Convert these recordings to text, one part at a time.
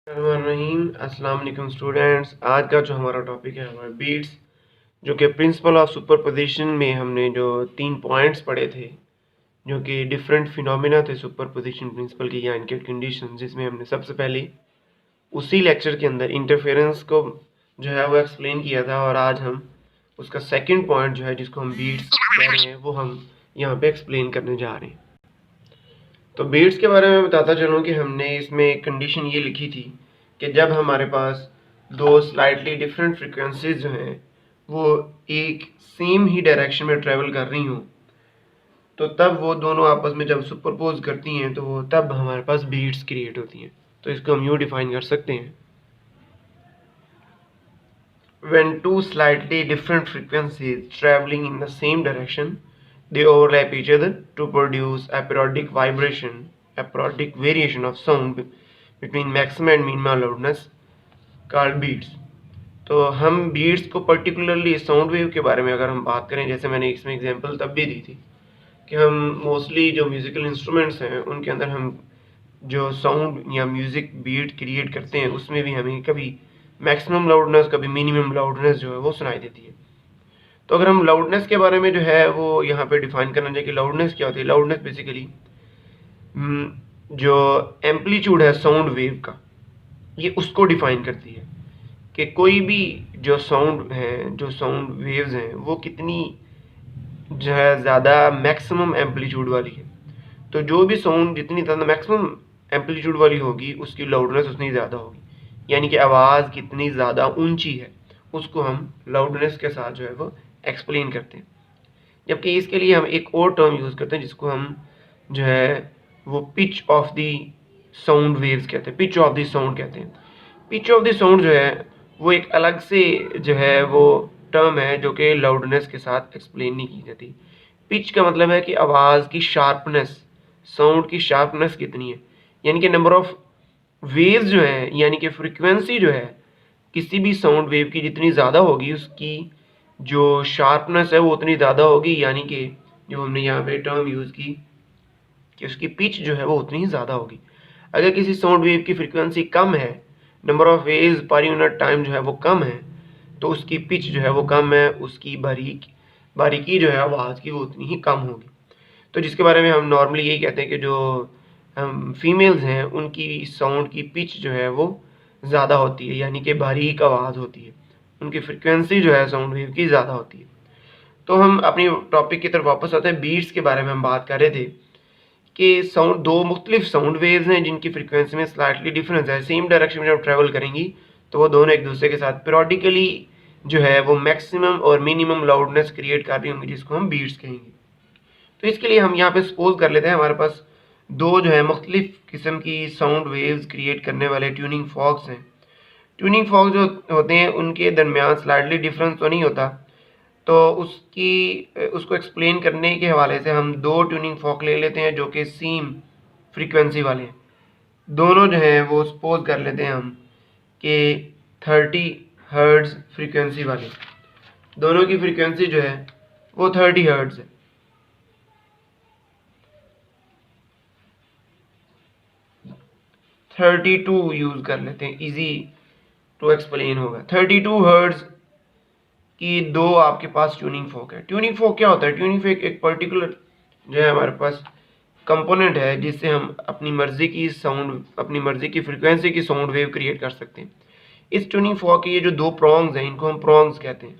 रहीम अस्सलाम वालेकुम स्टूडेंट्स। आज का जो हमारा टॉपिक है हमारा बीट्स, जो कि प्रिंसिपल ऑफ सुपरपोजिशन में हमने जो 3 पॉइंट्स पढ़े थे, जो कि डिफरेंट फिनोमिना थे सुपरपोजिशन प्रिंसिपल की या इनके कंडीशन, जिसमें हमने सबसे पहले उसी लेक्चर के अंदर इंटरफेरेंस को जो है वो एक्सप्लेन किया था, और आज हम उसका सेकंड पॉइंट जो है जिसको हम बीट्स कह रहे हैं वो हम यहाँ पे एक्सप्लेन करने जा रहे हैं। तो बीट्स के बारे में बताता चलूँ कि हमने इसमें एक कंडीशन ये लिखी थी कि जब हमारे पास दो स्लाइटली डिफरेंट फ्रिक्वेंसीज जो हैं वो एक सेम ही डायरेक्शन में ट्रेवल कर रही हों, तो तब वो दोनों आपस में जब सुपरपोज करती हैं तो वो तब हमारे पास बीट्स क्रिएट होती हैं। तो इसको हम यूँ डिफाइन कर सकते हैं, when two slightly different frequencies traveling in the same direction they overlap each other to produce a periodic variation of sound between maximum and minimum loudness called beats। तो हम बीट्स को पर्टिकुलरली साउंड वेव के बारे में अगर हम बात करें, जैसे मैंने इसमें एग्जांपल तब भी दी थी कि हम मोस्टली जो म्यूज़िकल इंस्ट्रूमेंट्स हैं उनके अंदर हम जो साउंड या म्यूज़िक बीट क्रिएट करते हैं उसमें भी हमें कभी मैक्सिमम लाउडनेस कभी मिनिमम लाउडनेस जो है वो सुनाई देती है। तो अगर हम लाउडनेस के बारे में जो है वो यहाँ पे डिफाइन करना चाहिए कि लाउडनेस क्या होती है। लाउडनेस बेसिकली जो एम्पलीट्यूड है साउंड वेव का, ये उसको डिफाइन करती है कि कोई भी जो साउंड है, जो साउंड वेव्स हैं, वो कितनी जो है ज़्यादा मैक्सिमम एम्पलीट्यूड वाली है। तो जो भी साउंड जितनी ज़्यादा मैक्सिमम एम्पलीट्यूड वाली होगी उसकी लाउडनेस उतनी ज़्यादा होगी, यानी कि आवाज़ कितनी ज़्यादा ऊंची है उसको हम लाउडनेस के साथ जो है वो एक्सप्लेन करते हैं। जबकि इसके लिए हम एक और टर्म यूज़ करते हैं जिसको हम जो है वो pitch of the sound waves कहते हैं, पिच ऑफ द साउंड कहते हैं। पिच ऑफ द साउंड जो है वो एक अलग से जो है वो टर्म है जो कि लाउडनेस के साथ एक्सप्लेन नहीं की जाती। पिच का मतलब है कि आवाज़ की शार्पनेस, साउंड की शार्पनेस कितनी है, यानी कि नंबर ऑफ वेव्स जो है, यानी कि फ्रीक्वेंसी जो है किसी भी साउंड वेव की जितनी ज़्यादा होगी उसकी जो शार्पनेस है वो उतनी ज़्यादा होगी, यानी कि जो हमने यहाँ पे टर्म यूज़ की कि उसकी पिच जो है वो उतनी ही ज़्यादा होगी। अगर किसी साउंड वेव की फ्रीक्वेंसी कम है, number of waves per unit time जो है वो कम है, तो उसकी पिच जो है वो कम है, उसकी बारीकी जो है आवाज़ की वो उतनी ही कम होगी। तो जिसके बारे में हम नॉर्मली यही कहते हैं कि जो हम फीमेल्स हैं उनकी साउंड की पिच जो है वो ज़्यादा होती है, यानी कि बारीक आवाज़ होती है, उनकी फ्रिक्वेंसी जो है साउंड वेव की ज़्यादा होती है। तो हम अपनी टॉपिक की तरफ वापस आते हैं। बीट्स के बारे में हम बात कर रहे थे कि साउंड दो मुख्तलिफ साउंड वेव्स हैं जिनकी फ्रिक्वेंसी में स्लाइटली डिफरेंस है, सेम डायरेक्शन में जब ट्रैवल करेंगी तो वो दोनों एक दूसरे के साथ पीरियडिकली जो है वो मैक्सिमम और मिनिमम लाउडनेस क्रिएट कर रही होंगी, जिसको हम बीट्स कहेंगे। तो इसके लिए हम यहाँ पे सपोज कर लेते हैं हमारे पास दो जो है मुख्तलिफ किस्म की साउंड वेव्स क्रिएट करने वाले ट्यूनिंग फॉक्स हैं। ट्यूनिंग फॉक्स जो होते हैं उनके दरमियान स्लाइटली डिफरेंस तो नहीं होता, तो उसको एक्सप्लेन करने के हवाले से हम दो ट्यूनिंग फॉक ले लेते हैं जो कि सेम फ्रीक्वेंसी वाले हैं। दोनों जो हैं वो सपोज कर लेते हैं हम कि 30 हर्ट्ज़ फ्रीक्वेंसी वाले, दोनों की फ्रीक्वेंसी जो है वो 30 हर्ट्ज़ है। 32 यूज़ कर लेते हैं, इजी टू एक्सप्लेन होगा। 32 हर्ट्ज़ कि दो आपके पास ट्यूनिंग फोक है। ट्यूनिंग फोक क्या होता है? ट्यूनिंग फोक एक पर्टिकुलर जो है हमारे पास कंपोनेंट है जिससे हम अपनी मर्जी की साउंड, अपनी मर्जी की फ्रीक्वेंसी की साउंड वेव क्रिएट कर सकते हैं। इस ट्यूनिंग फोक के ये जो दो प्रॉन्ग्स हैं इनको हम प्रॉन्ग्स कहते हैं।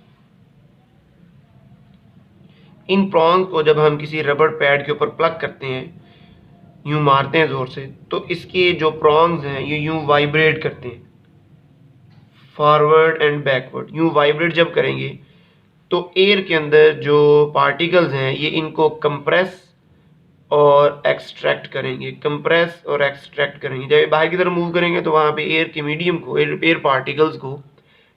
इन प्रॉन्ग्स को जब हम किसी रबड़ पैड के ऊपर प्लग करते हैं, यूं मारते हैं जोर से, तो इसके जो प्रॉन्ग्स हैं ये यूं वाइब्रेट करते हैं, फॉरवर्ड एंड बैकवर्ड। यूं वाइब्रेट जब करेंगे तो एयर के अंदर जो पार्टिकल्स हैं ये इनको कंप्रेस और एक्सट्रैक्ट करेंगे, कंप्रेस और एक्सट्रैक्ट करेंगे। जब बाहर की तरफ मूव करेंगे तो वहाँ पे एयर के मीडियम को, एयर पार्टिकल्स को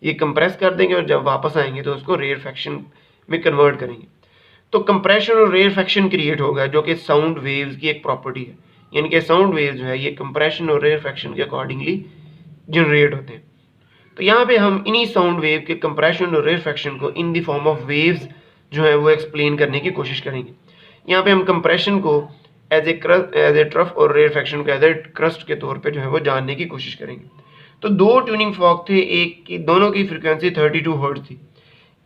ये कंप्रेस कर देंगे, और जब वापस आएंगे तो उसको रेयरफेक्शन में कन्वर्ट करेंगे। तो कंप्रेशन और रेयरफेक्शन क्रिएट होगा जो कि साउंड वेव्स की एक प्रॉपर्टी है, यानी कि साउंड वेव्स जो है ये कंप्रेशन और रेयरफेक्शन के अकॉर्डिंगली जनरेट होते हैं। तो यहाँ पे हम इन्हीं साउंड वेव के कंप्रेशन और रेयरफेक्शन को in the form of waves जो है वो एक्सप्लेन करने की कोशिश करेंगे। यहाँ पे हम कंप्रेशन को एज ए ट्रफ और रेयरफेक्शन को एज ए क्रस्ट के तौर पे जो है वो जानने की कोशिश करेंगे। तो दो ट्यूनिंग फॉर्क थे, एक की दोनों की फ्रिक्वेंसी 32 हर्ट्ज थी।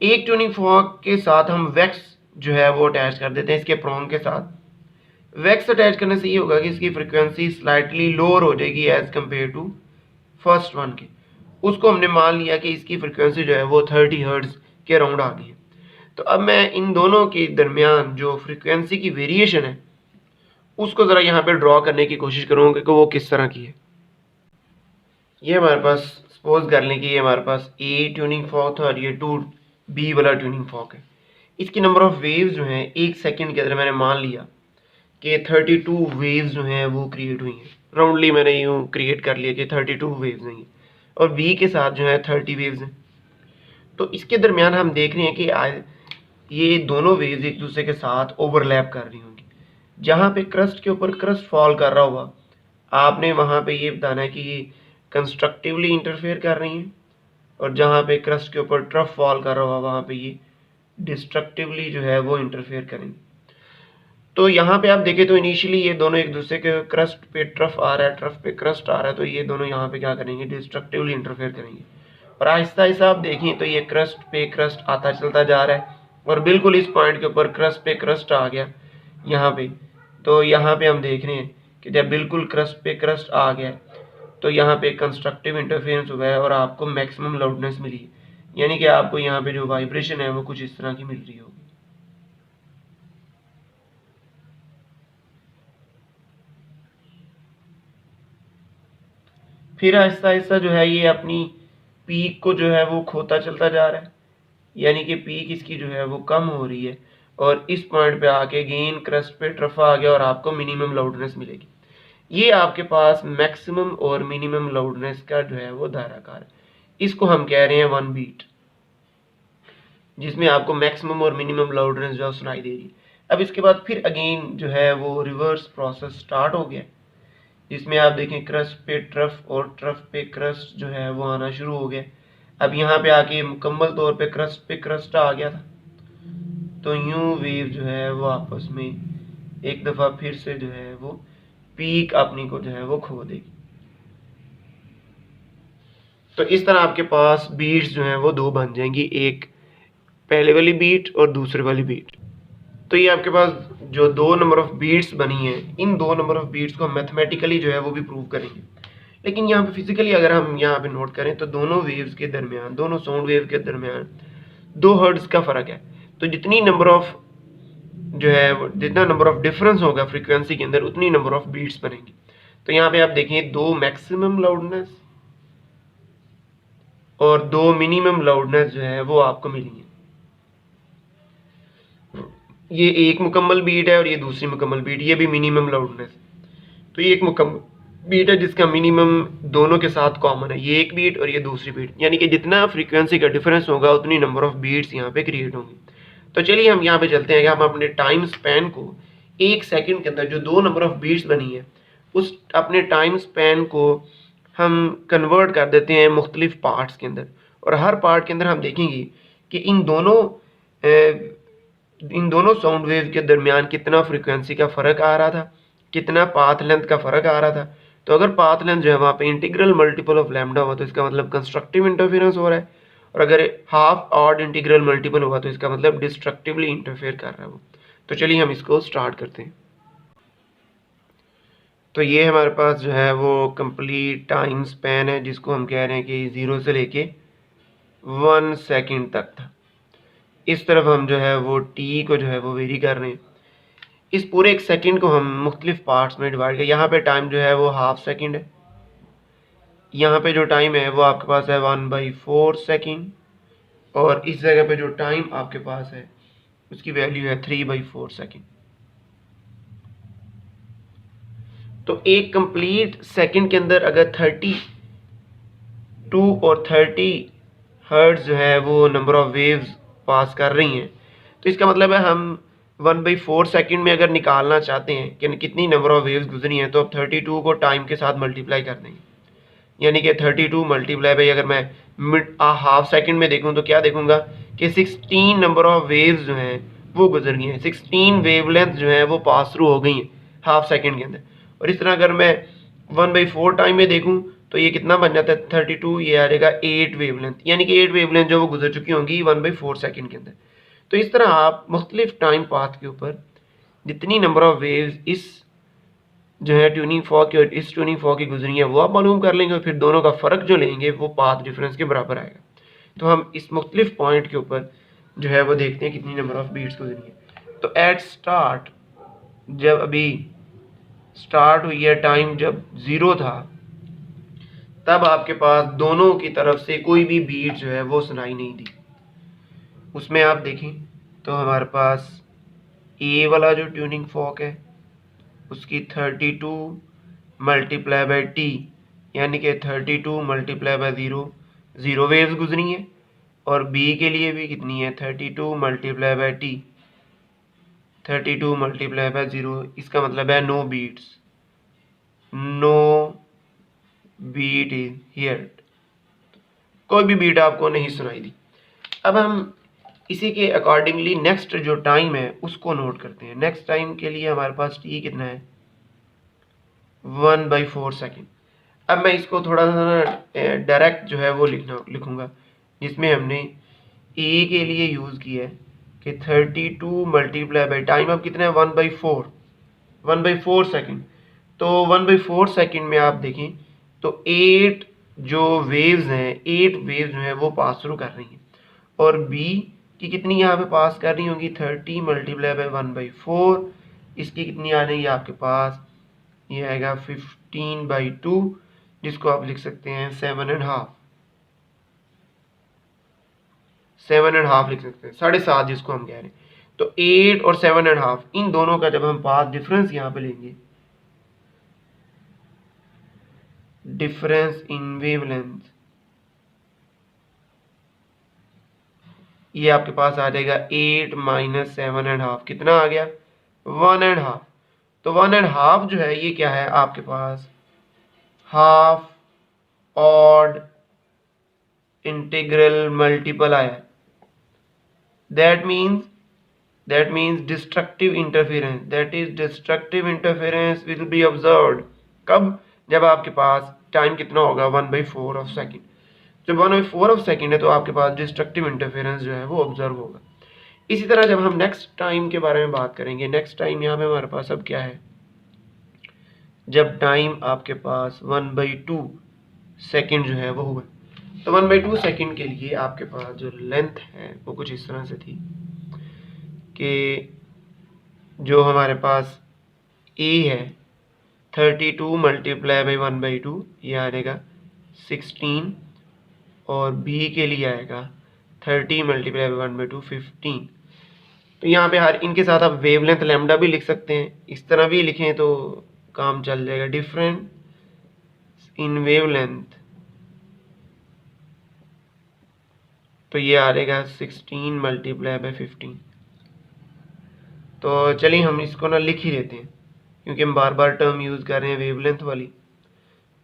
एक ट्यूनिंग फॉर्क के साथ हम वैक्स जो है वो अटैच कर देते हैं इसके प्रोंग के साथ। वैक्स अटैच करने से ये होगा कि इसकी फ्रिक्वेंसी स्लाइटली लोअर हो जाएगी as compare to first one की। उसको हमने मान लिया कि इसकी फ्रिक्वेंसी जो है वो 30 हर्ट्ज के अराउंड आ गई है। तो अब मैं इन दोनों के दरमियान जो फ्रिक्वेंसी की वेरिएशन है उसको ज़रा यहाँ पे ड्रॉ करने की कोशिश करूँगा कि वो किस तरह की है। ये हमारे पास सपोज कर लें कि ये हमारे पास ए ट्यूनिंग फॉर्क था और ये 2B वाला ट्यूनिंग फॉर्क है। इसकी नंबर ऑफ वेव्स जो हैं 1 सेकंड के अंदर मैंने मान लिया कि 32 वेव्स जो हैं वो क्रिएट हुई हैं। राउंडली मैंने यूँ क्रिएट कर लिया कि 32 वेव्स हैं और बी के साथ जो है 30 वेव्स हैं। तो इसके दरमियान हम देख रहे हैं कि ये दोनों वेव्स एक दूसरे के साथ ओवरलैप कर रही होंगी। जहाँ पे क्रस्ट के ऊपर क्रस्ट फॉल कर रहा होगा आपने वहाँ पे ये बताना है कि ये कंस्ट्रक्टिवली इंटरफेयर कर रही हैं, और जहाँ पे क्रस्ट के ऊपर ट्रफ फॉल कर रहा होगा वहाँ पे ये डिस्ट्रक्टिवली जो है वो इंटरफेयर करेंगे। तो यहाँ पे आप देखें तो इनिशियली ये दोनों एक दूसरे के क्रस्ट पे ट्रफ आ रहा है, ट्रफ पे क्रस्ट आ रहा है, तो ये दोनों यहाँ पे क्या करेंगे, डिस्ट्रक्टिवली इंटरफेयर करेंगे। और आहिस्ता आहिस्ता आप देखें तो ये क्रस्ट पे क्रस्ट आता चलता जा रहा है और बिल्कुल इस पॉइंट के ऊपर क्रस्ट पे क्रस्ट आ गया यहाँ पे। तो यहाँ पे हम देख रहे हैं कि जब बिल्कुल क्रस्ट पे क्रस्ट आ गया तो यहाँ पे कंस्ट्रक्टिव इंटरफेरेंस हुआ है और आपको मैक्सिमम लाउडनेस मिली है, यानी कि आपको यहाँ पे जो वाइब्रेशन है वो कुछ इस तरह की मिल रही होगी। फिर आहिस्ता आहिस्ता जो है ये अपनी पीक को जो है वो खोता चलता जा रहा है, यानी कि पीक इसकी जो है वो कम हो रही है और इस पॉइंट पे आके गेन क्रस्ट पे ट्रफा आ गया और आपको मिनिमम लाउडनेस मिलेगी। ये आपके पास मैक्सिमम और मिनिमम लाउडनेस का जो है वो धाराकार है। इसको हम कह रहे हैं 1 बीट, जिसमें आपको मैक्सिमम और मिनिमम लाउडनेस जो सुनाई दे रही है। अब इसके बाद फिर अगेन जो है वो रिवर्स प्रोसेस स्टार्ट हो गया, जिसमें आप देखें क्रस्ट पे ट्रफ और ट्रफ पे क्रस्ट जो है वो आना शुरू हो गया। अब यहाँ पे आके मुकम्मल तौर पे क्रस्ट आ गया था। तो यूं वेव जो है वो आपस में एक दफ़ा फिर से जो है वो पीक अपनी को जो है वो खो देगी। तो इस तरह आपके पास बीट्स जो हैं वो दो बन जाएंगी, एक पहले वाली बीट और दूसरे वाली बीट। तो ये आपके पास जो दो नंबर ऑफ बीट्स बनी हैं, इन दो नंबर ऑफ बीट्स को हम मैथमेटिकली जो है वो भी प्रूव करेंगे। लेकिन यहाँ पे फिजिकली अगर हम यहाँ पे नोट करें तो दोनों वेव्स के दरमियान, दोनों साउंड वेव के दरमियान 2 हर्ट्ज का फ़र्क है। तो जितनी नंबर ऑफ जो है जितना नंबर ऑफ डिफरेंस होगा फ्रीक्वेंसी के अंदर उतनी नंबर ऑफ बीट्स बनेंगी। तो यहाँ पे आप देखें 2 मैक्सिमम लाउडनेस और 2 मिनिमम लाउडनेस जो है वो आपको मिली है। ये एक मुकम्मल बीट है और ये दूसरी मुकम्मल बीट, ये भी मिनिमम लाउडनेस। तो ये एक मुकम्मल बीट है जिसका मिनिमम दोनों के साथ कॉमन है, ये एक बीट और ये दूसरी बीट, यानी कि जितना फ्रीक्वेंसी का डिफरेंस होगा उतनी नंबर ऑफ बीट्स यहाँ पे क्रिएट होंगी। तो चलिए हम यहाँ पे चलते हैं कि हम अपने टाइम स्पैन को 1 सेकंड के अंदर जो 2 नंबर ऑफ बीट्स बनी है उस अपने टाइम स्पैन को हम कन्वर्ट कर देते हैं मुख्तलिफ पार्ट्स के अंदर, और हर पार्ट के अंदर हम देखेंगे कि इन दोनों साउंड वेव के दरमियान कितना फ्रीक्वेंसी का फ़र्क आ रहा था, कितना पाथ लेंथ का फ़र्क आ रहा था। तो अगर पाथ लेंथ जो है वहाँ पे इंटीग्रल मल्टीपल ऑफ लैम्डा हुआ तो इसका मतलब कंस्ट्रक्टिव इंटरफेरेंस हो रहा है, और अगर हाफ ऑड इंटीग्रल मल्टीपल हुआ तो इसका मतलब डिस्ट्रक्टिवली इंटरफेयर कर रहा है वो। तो चलिए हम इसको स्टार्ट करते हैं। तो ये हमारे पास जो है वो कंप्लीट टाइम स्पैन है जिसको हम कह रहे हैं कि 0 से लेके 1 सेकंड तक था। इस तरफ हम जो है वो टी को जो है वो वेरी कर रहे हैं। इस पूरे 1 सेकंड को हम मुख्तलिफ पार्ट्स में डिवाइड कर, यहाँ पे टाइम जो है वो हाफ सेकंड है, यहाँ पे जो टाइम है वो आपके पास है 1/4 सेकंड, और इस जगह पे जो टाइम आपके पास है उसकी वैल्यू है 3/4 सेकंड। तो एक कंप्लीट सेकंड के अंदर अगर 32 और 30 हर्ट्ज जो है वो नंबर ऑफ वेव्स पास कर रही हैं, तो इसका मतलब है हम 1/4 सेकंड में अगर निकालना चाहते हैं कि कितनी नंबर ऑफ वेव्स गुजरी हैं तो अब 32 को टाइम के साथ मल्टीप्लाई कर देंगे, यानी कि 32 मल्टीप्लाई बाई अगर मैं हाफ सेकंड में देखूं तो क्या देखूंगा कि 16 नंबर ऑफ वेव्स जो हैं वो गुजर गई हैं, 16 वेवलेंथ जो है वो पास थ्रू हो गई हैं हाफ सेकंड के अंदर। और इस तरह अगर मैं 1/4 टाइम में देखूं तो ये कितना बन जाता है 32, ये आ जाएगा 8 वेवलेंथ, यानी कि 8 वेवलेंथ जो वो गुजर चुकी होंगी 1/4 सेकंड के अंदर। तो इस तरह आप मुख्तलिफ टाइम पाथ के ऊपर जितनी नंबर ऑफ वेव्स इस जो है ट्यूनिंग फॉर्क और इस ट्यूनिंग फॉर्क की गुजरी है वो आप मालूम कर लेंगे, और फिर दोनों का फ़र्क जो लेंगे वो पाथ डिफरेंस के बराबर आएगा। तो हम इस मुख्तलिफ पॉइंट के ऊपर जो है वो देखते हैं कितनी नंबर ऑफ बीट्स गुजरी है। तो एट स्टार्ट, जब अभी स्टार्ट हुई है टाइम जब 0 था, तब आपके पास दोनों की तरफ से कोई भी बीट जो है वो सुनाई नहीं दी। उसमें आप देखें तो हमारे पास ए वाला जो ट्यूनिंग फॉर्क है उसकी 32 मल्टीप्लाई बाई टी, यानी कि 32 मल्टीप्लाई बाई ज़ीरो वेव्स गुजरी हैं, और बी के लिए भी कितनी है 32 multiply by t, 32 multiply by 0, इसका मतलब है no beats, no beat is here, कोई भी बीट आपको नहीं सुनाई दी। अब हम इसी के अकॉर्डिंगली नेक्स्ट जो टाइम है उसको नोट करते हैं। नेक्स्ट टाइम के लिए हमारे पास टी कितना है 1/4 सेकेंड। अब मैं इसको थोड़ा सा डायरेक्ट जो है वो लिखूंगा, जिसमें हमने ए के लिए यूज़ किया है कि 32 मल्टीप्लाई बाई टाइम अब कितना है 1/4 सेकेंड। तो 1/4 सेकेंड में आप देखें तो 8 जो वेव्स हैं 8 वेव्स जो है वो पास थ्रू कर रही हैं, और बी की कितनी यहाँ पे पास कर रही होंगी 30 मल्टीप्लाई बाई 1/4, इसकी कितनी आ रही है आपके पास, ये आएगा 15/2, जिसको आप लिख सकते हैं 7.5 लिख सकते हैं, 7.5 जिसको हम कह रहे हैं। तो 8 और 7.5 इन दोनों का जब हम पाथ डिफरेंस यहाँ पे लेंगे, डिफरेंस इन वेवलेंथ, ये आपके पास आ जाएगा 8 माइनस 7.5, कितना आ गया 1.5। तो 1.5 जो है ये क्या है आपके पास हाफ ऑड इंटीग्रल मल्टीपल आया, that means destructive interference, that is destructive interference will be observed कब, जब आपके पास टाइम कितना होगा 1/4 ऑफ सेकेंड। जब 1/4 ऑफ सेकेंड है तो आपके पास डिस्ट्रक्टिव इंटरफेरेंस जो है वो ऑब्जर्व होगा। इसी तरह जब हम नेक्स्ट टाइम के बारे में बात करेंगे, नेक्स्ट टाइम यहाँ पे हमारे पास अब क्या है, जब टाइम आपके पास 1/2 सेकेंड जो है वो हुआ, तो 1/2 सेकेंड के लिए आपके पास जो लेंथ है वो कुछ इस तरह से थी कि जो हमारे पास ए है 32 मल्टीप्लाई बाई 1/2, ये आएगा 16, और बी के लिए आएगा 30 मल्टीप्लाई बाई 1/2 15। तो यहाँ पे हर इनके साथ आप वेवलेंथ लैम्डा भी लिख सकते हैं, इस तरह भी लिखें तो काम चल जाएगा, डिफरेंट इन वेवलेंथ, तो ये आ जाएगा 16 मल्टीप्लाई बाई 15। तो चलिए हम इसको ना लिख ही लेते हैं, क्योंकि हम बार बार टर्म यूज़ कर रहे हैं वेवलेंथ वाली,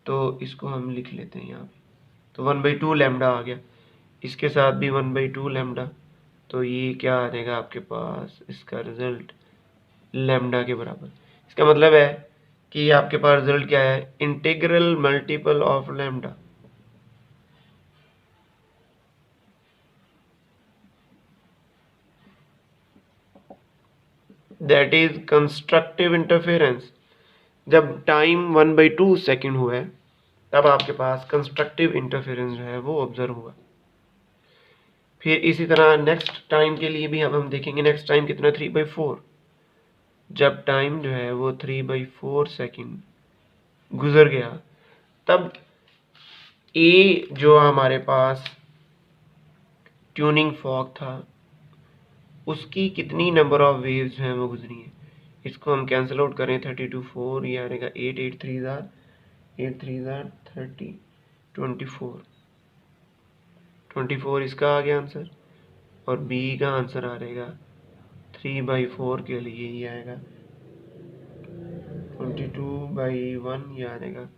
तो इसको हम लिख लेते हैं यहाँ पे। तो 1/2 लैम्डा आ गया, इसके साथ भी 1/2 लैम्डा, तो ये क्या आ जाएगा आपके पास, इसका रिजल्ट लैम्डा के बराबर। इसका मतलब है कि आपके पास रिजल्ट क्या है, integral multiple of lambda, that is constructive interference. जब टाइम 1/2 सेकेंड हुआ है तब आपके पास कंस्ट्रक्टिव इंटरफेरेंस जो है वो ऑब्जर्व हुआ। फिर इसी तरह नेक्स्ट टाइम के लिए भी हम देखेंगे, नेक्स्ट टाइम कितना 3/4, जब टाइम जो है वो 3/4 सेकेंड गुजर गया, तब ए जो हमारे पास ट्यूनिंग फॉर्क था उसकी कितनी नंबर ऑफ वेव्स जो हैं वो गुजरी हैं। इसको हम कैंसिल आउट करें 32 4, ये आएगा 8 8 3 ज़ार 30 24 इसका आ गया आंसर, और बी का आंसर आ रहेगा 3/4 के लिए ये आएगा 22/1, ये आ जाएगा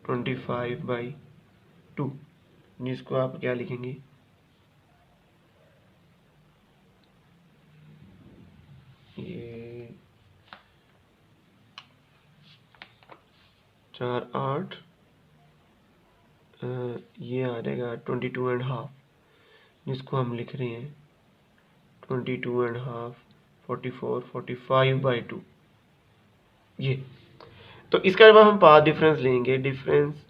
25/2, जिसको आप क्या लिखेंगे, ये 4 8 ये आ जाएगा 22.5, जिसको हम लिख रहे हैं 22.5, 44, 45/2। ये तो इसका जब हम पाथ डिफरेंस लेंगे, डिफरेंस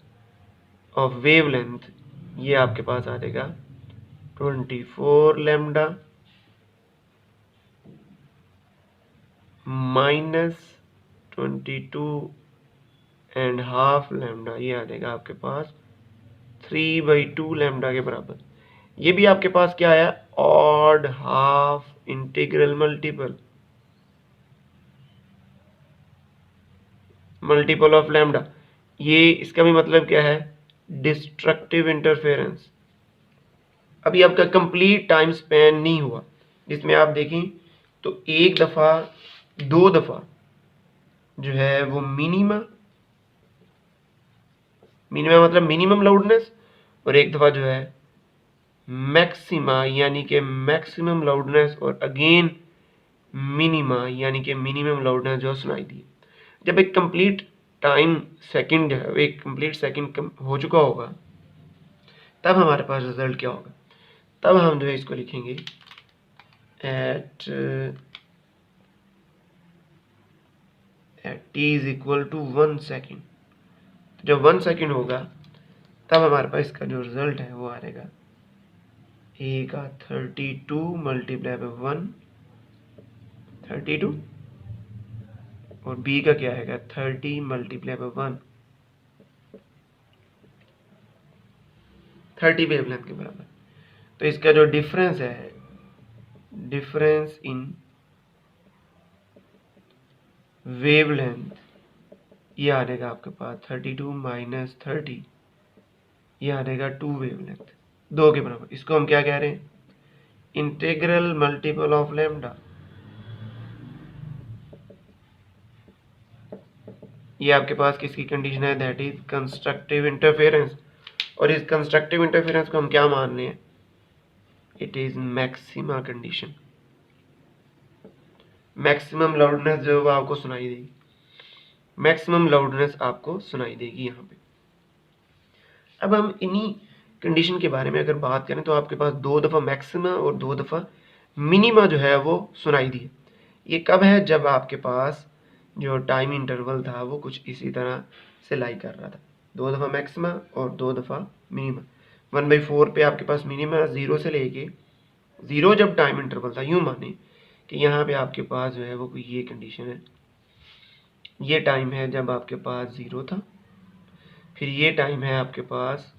ऑफ वेवलेंथ, ये आपके पास आ जाएगा 24 लैम्डा माइनस 22.5 लैम्डा, ये आ जाएगा आपके पास 3/2 लैम्डा के बराबर। ये भी आपके पास क्या आया, odd half integral multiple of lambda. ये इसका भी मतलब क्या है, डिस्ट्रक्टिव इंटरफेरेंस। अभी आपका कंप्लीट टाइम स्पेन नहीं हुआ, जिसमें आप देखें तो एक दफ़ा, दो दफ़ा जो है वो मिनिमा मतलब मिनिमम लाउडनेस, और एक दफ़ा जो है मैक्सिमा यानी कि मैक्सिमम लाउडनेस, और अगेन मिनिमा यानी कि मिनिमम लाउडनेस जो सुनाई दी। जब एक कंप्लीट टाइम सेकंड जो है, एक कंप्लीट सेकंड हो चुका होगा, तब हमारे पास रिजल्ट क्या होगा, तब हम जो है इसको लिखेंगे at t is equal to 1 second. जब 1 सेकेंड होगा तब हमारे पास इसका जो रिजल्ट है वो आ जाएगा, ए का 32 मल्टीप्लाई बाय 1, 32, और बी का क्या आएगा 30 मल्टीप्लाई बाय 1, 30 वेवलेंथ के बराबर। तो इसका जो डिफरेंस है, डिफरेंस इन वेवलेंथ, ये आ जाएगा आपके पास 32 माइनस 30, ये आ जाएगा 2 वेवलेंथ, 2 के बराबर। इसको हम क्या कह रहे हैं, इंटीग्रल मल्टीपल ऑफ लैम्डा। ये आपके पास किसकी कंडीशन है, दैट इज कंस्ट्रक्टिव इंटरफेरेंस। और इस कंस्ट्रक्टिव इंटरफेरेंस को हम क्या मान रहे हैं, it is maxima condition. Maximum loudness जो है आपको सुनाई देगी, मैक्सिमम लाउडनेस आपको सुनाई देगी यहाँ पे। अब हम इन्हीं कंडीशन के बारे में अगर बात करें तो आपके पास 2 दफ़ा मैक्सिमा और 2 दफ़ा मिनिमा जो है वो सुनाई दी। ये कब है, जब आपके पास जो टाइम इंटरवल था वो कुछ इसी तरह से लाई कर रहा था, 2 दफ़ा मैक्सिमा और 2 दफ़ा मिनिमा। 1/4 पे आपके पास मिनिमा 0 से लेके 0 जब टाइम इंटरवल था, यूँ माने कि यहाँ पे आपके पास जो है वो कोई ये कंडीशन है, ये टाइम है जब आपके पास 0 था, फिर ये टाइम है आपके पास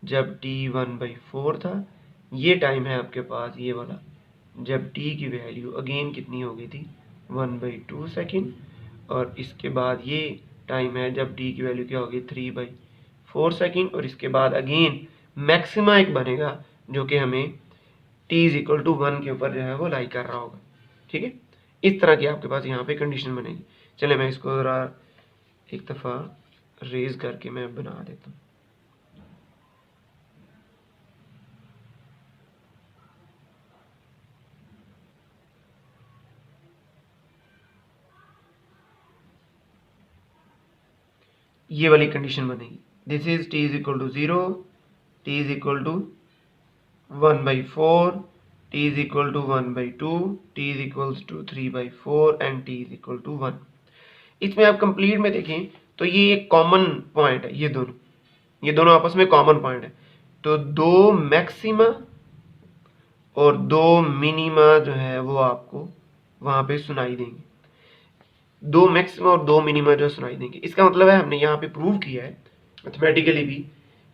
जब t 1/4 था, ये टाइम है आपके पास ये वाला जब t की वैल्यू अगेन कितनी हो गई थी 1/2 सेकेंड, और इसके बाद ये टाइम है जब t की वैल्यू क्या होगी 3/4 सेकेंड, और इसके बाद अगेन मैक्सिमा एक बनेगा जो कि हमें t इज इक्वल टू 1 के ऊपर जो है वो लाई कर रहा होगा। ठीक है, इस तरह की आपके पास यहाँ पे कंडीशन बनेगी। चले मैं इसको ज़रा एक दफ़ा रेज करके मैं बना देता हूँ। ये वाली कंडीशन बनेगी, this is t is equal to 0, t is equal to 1/4, t is equal to 1/2, t is equal to 3/4 and t is equal to 1। इसमें आप कंप्लीट में देखें तो ये एक कॉमन पॉइंट है, ये दोनों आपस में कॉमन पॉइंट है। तो 2 मैक्सिमा और 2 मिनिमा जो है वो आपको वहाँ पे सुनाई देंगे, 2 मैक्सिमा और 2 मिनिमा जो सुनाई देंगे। इसका मतलब है हमने यहाँ पे प्रूव किया है मैथमेटिकली भी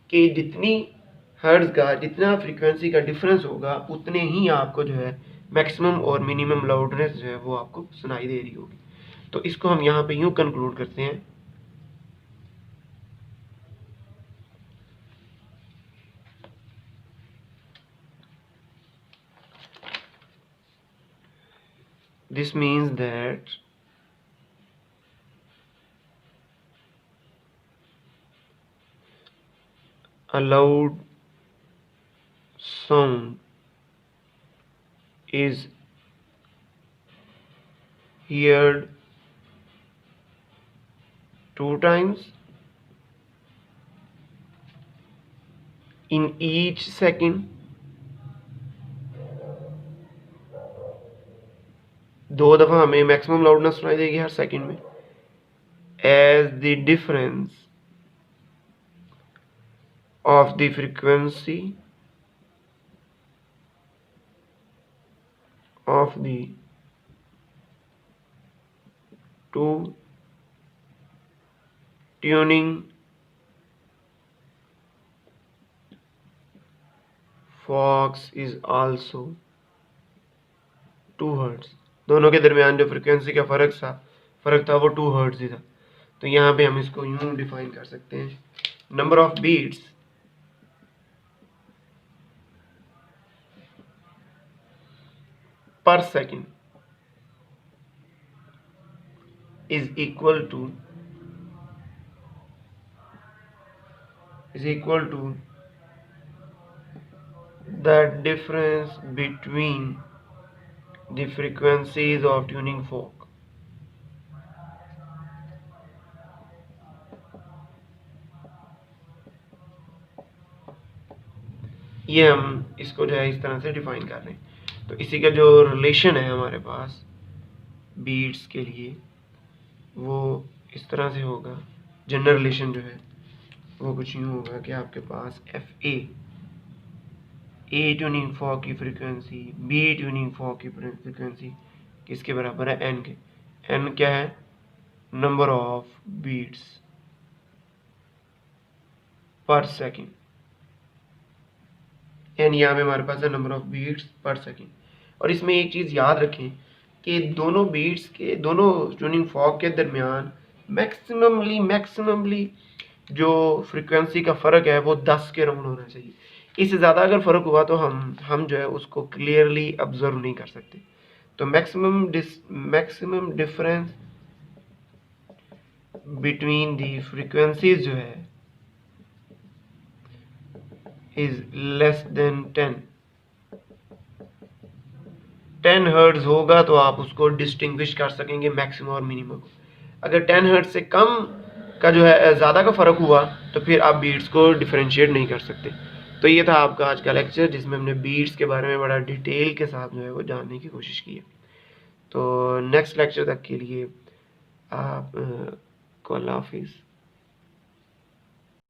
कि जितनी हर्ट्ज का, जितना फ्रीक्वेंसी का डिफरेंस होगा, उतने ही आपको जो है मैक्सिमम और मिनिमम लाउडनेस जो है वो आपको सुनाई दे रही होगी। तो इसको हम यहाँ पे यूँ कंक्लूड करते हैं, this means that a loud sound is heard 2 times in each second, 2 दफ़ा हमें मैक्सिमम लाउडनेस सुनाई देगी हर सेकंड में, as the difference of the frequency of the two tuning forks is also 2 hertz. दोनों के दरमियान जो फ्रीक्वेंसी का फ़र्क था वो 2 हर्ट्ज ही था। तो यहाँ पे हम इसको यूं डिफाइन कर सकते हैं, नंबर ऑफ बीट्स पर second is equal to the difference between the frequencies of tuning fork। ये हम इसको जो है इस तरह से डिफाइन कर रहे हैं। तो इसी का जो रिलेशन है हमारे पास बीट्स के लिए वो इस तरह से होगा। जनरल रिलेशन जो है वो कुछ यूँ होगा कि आपके पास एफ ए ट्यूनिंग फॉर्क की फ्रीक्वेंसी बी ट्यूनिंग फॉर्क की फ्रीक्वेंसी किसके बराबर है, एन के। एन क्या है, नंबर ऑफ बीट्स पर सेकेंड। एन यहाँ पे हमारे पास है नंबर ऑफ बीट्स पर सेकेंड। और इसमें एक चीज़ याद रखें कि दोनों बीट्स के, दोनों ट्यूनिंग फॉर्क के दरमियान मैक्सिममली जो फ्रीक्वेंसी का फ़र्क है वो 10 के राउंड होना चाहिए। इससे ज़्यादा अगर फ़र्क हुआ तो हम जो है उसको क्लियरली ऑब्जर्व नहीं कर सकते। तो maximum difference between the frequencies जो है इज लेस देन 10 हर्ट्ज होगा तो आप उसको डिस्टिंग्विश कर सकेंगे मैक्सिमम और मिनिमम। अगर 10 हर्ट्ज से कम का जो है ज़्यादा का फ़र्क हुआ तो फिर आप बीट्स को डिफरेंशिएट नहीं कर सकते। तो ये था आपका आज का लेक्चर जिसमें हमने बीट्स के बारे में बड़ा डिटेल के साथ जो है वो जानने की कोशिश की है। तो नेक्स्ट लेक्चर तक के लिए आप को अल्लाह हाफिज़।